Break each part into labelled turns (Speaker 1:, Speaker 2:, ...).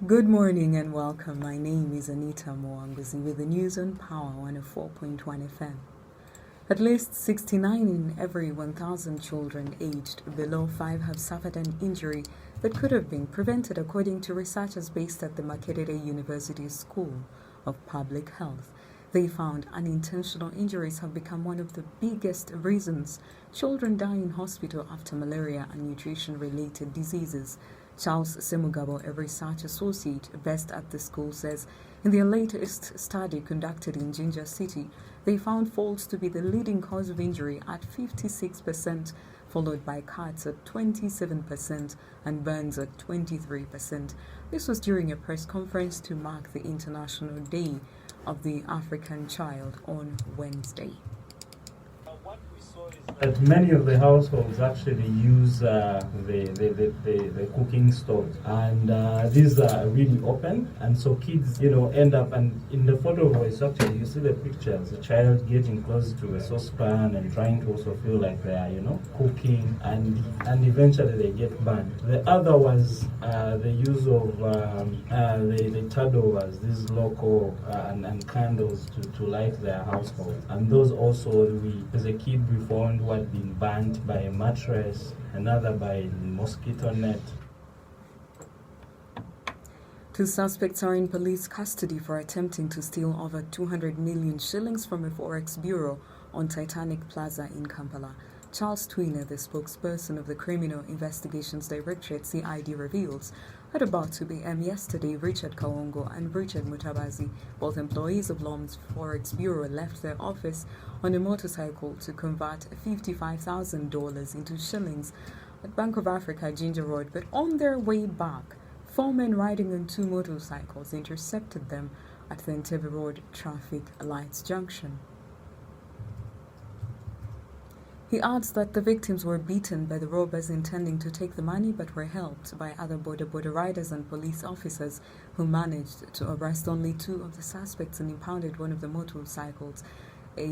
Speaker 1: Good morning and welcome. My name is Anita Mwanguzi with the news on Power 104.1 FM. At least 69 in every 1,000 children aged below 5 have suffered an injury that could have been prevented, according to researchers based at the Makerere University School of Public Health. They found unintentional injuries have become one of the biggest reasons children die in hospital after malaria and nutrition-related diseases. Charles Semugabo, a research associate based at the school, says in their latest study conducted in Jinja City, they found falls to be the leading cause of injury at 56%, followed by cuts at 27% and burns at 23%. This was during a press conference to mark the International Day of the African Child on Wednesday.
Speaker 2: That many of the households actually use the cooking stoves, and these are really open, and so kids, end up, and in the photo voice, actually, you see the pictures, a child getting close to a saucepan and trying to also feel like they are, cooking, and eventually they get burned. The other was the use of the tadovas, these local and candles to light their household, and those also, as a kid, we found who had been burnt by a mattress, another by mosquito net.
Speaker 1: 2 suspects are in police custody for attempting to steal over 200 million shillings from a forex bureau on Titanic Plaza in Kampala. Charles Twiner, the spokesperson of the Criminal Investigations Directorate (CID), reveals at about 2 p.m. yesterday, Richard Kawongo and Richard Mutabazi, both employees of Lom's Forex Bureau, left their office on a motorcycle to convert $55,000 into shillings at Bank of Africa, Ginger Road. But on their way back, 4 men riding on 2 motorcycles intercepted them at the Entebbe Road traffic lights junction. He adds that the victims were beaten by the robbers intending to take the money, but were helped by other border riders and police officers who managed to arrest only 2 of the suspects and impounded one of the motorcycles, a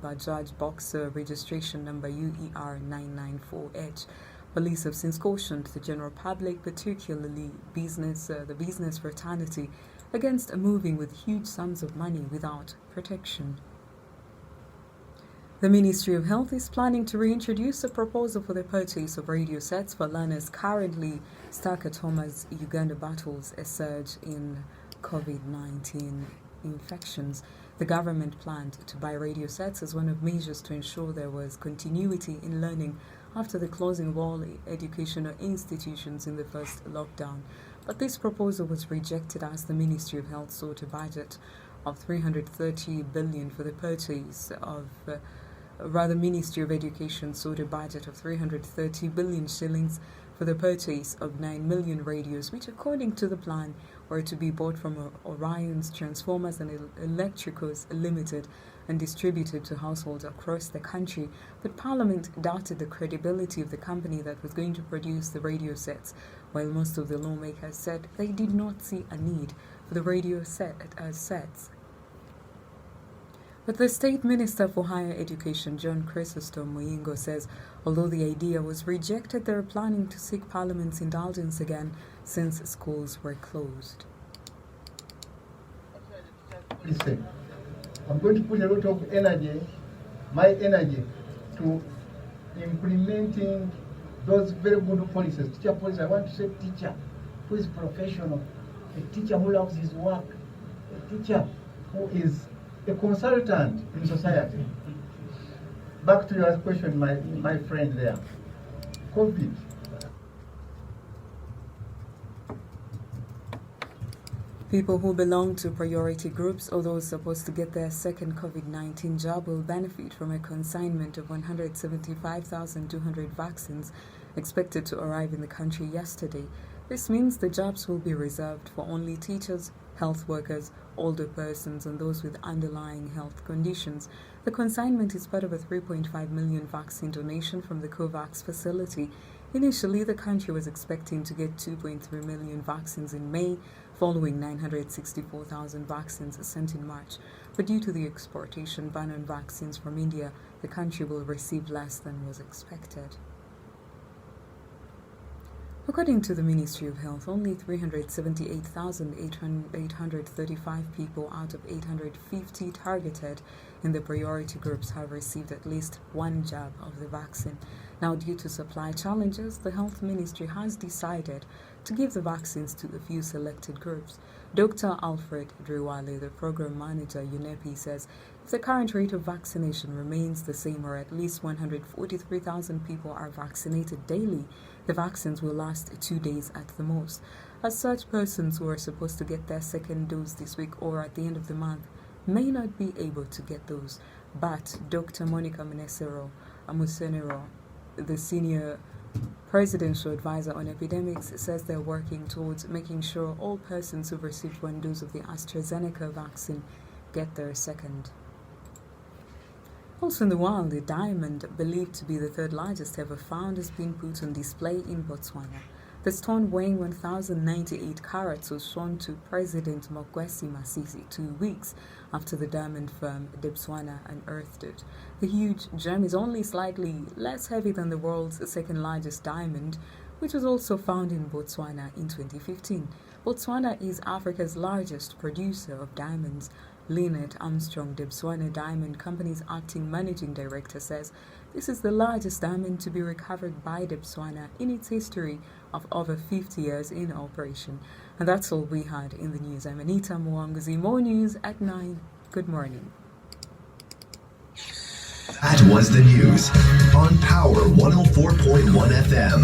Speaker 1: Bajaj Boxer registration number UER 994H. Police have since cautioned the general public, particularly the business fraternity, against moving with huge sums of money without protection. The Ministry of Health is planning to reintroduce a proposal for the purchase of radio sets for learners currently stuck at home as Uganda battles a surge in COVID-19 infections. The government planned to buy radio sets as one of measures to ensure there was continuity in learning after the closing of all educational institutions in the first lockdown. But this proposal was rejected as the Ministry of Health sought a budget of 330 billion for the purchase of Ministry of Education sought a budget of 330 billion shillings for the purchase of 9 million radios, which according to the plan were to be bought from Orion's Transformers and Electricals Limited and distributed to households across the country. But Parliament doubted the credibility of the company that was going to produce the radio sets, while most of the lawmakers said they did not see a need for the radio sets. But the State Minister for Higher Education, John Chrysostom Muyingo, says although the idea was rejected, they are planning to seek Parliament's indulgence again since schools were closed.
Speaker 3: Listen, I'm going to put a lot of energy, my energy, to implementing those very good policies. Teacher policy, I want to say teacher who is professional, a teacher who loves his work, a teacher who is a consultant in society. Back to your question, my friend there. COVID.
Speaker 1: People who belong to priority groups or those supposed to get their second COVID-19 jab will benefit from a consignment of 175,200 vaccines expected to arrive in the country yesterday. This means the jabs will be reserved for only teachers, health workers, older persons, and those with underlying health conditions. The consignment is part of a 3.5 million vaccine donation from the COVAX facility. Initially, the country was expecting to get 2.3 million vaccines in May, following 964,000 vaccines sent in March. But due to the exportation ban on vaccines from India, the country will receive less than was expected. According to the Ministry of Health, only 378,835 people out of 850 targeted in the priority groups have received at least one jab of the vaccine. Now, due to supply challenges, the Health Ministry has decided to give the vaccines to a few selected groups. Dr. Alfred Driwale, the program manager, UNEPI, says if the current rate of vaccination remains the same or at least 143,000 people are vaccinated daily, the vaccines will last 2 days at the most. As such, persons who are supposed to get their second dose this week or at the end of the month may not be able to get those. But Dr. Monica Amusenero, the senior presidential advisor on epidemics, says they're working towards making sure all persons who've received one dose of the AstraZeneca vaccine get their second. Also in the wild, a diamond believed to be the third largest ever found has been put on display in Botswana. The stone weighing 1,098 carats was shown to President Mokgweetsi Masisi 2 weeks after the diamond firm Debswana unearthed it. The huge gem is only slightly less heavy than the world's second largest diamond, which was also found in Botswana in 2015. Botswana is Africa's largest producer of diamonds. Lynette Armstrong, Debswana Diamond Company's acting managing director, says this is the largest diamond to be recovered by Debswana in its history of over 50 years in operation. And that's all we had in the news. I'm Anita Mwanguzi. More news at 9. Good morning.
Speaker 4: That was the news on Power 104.1 FM.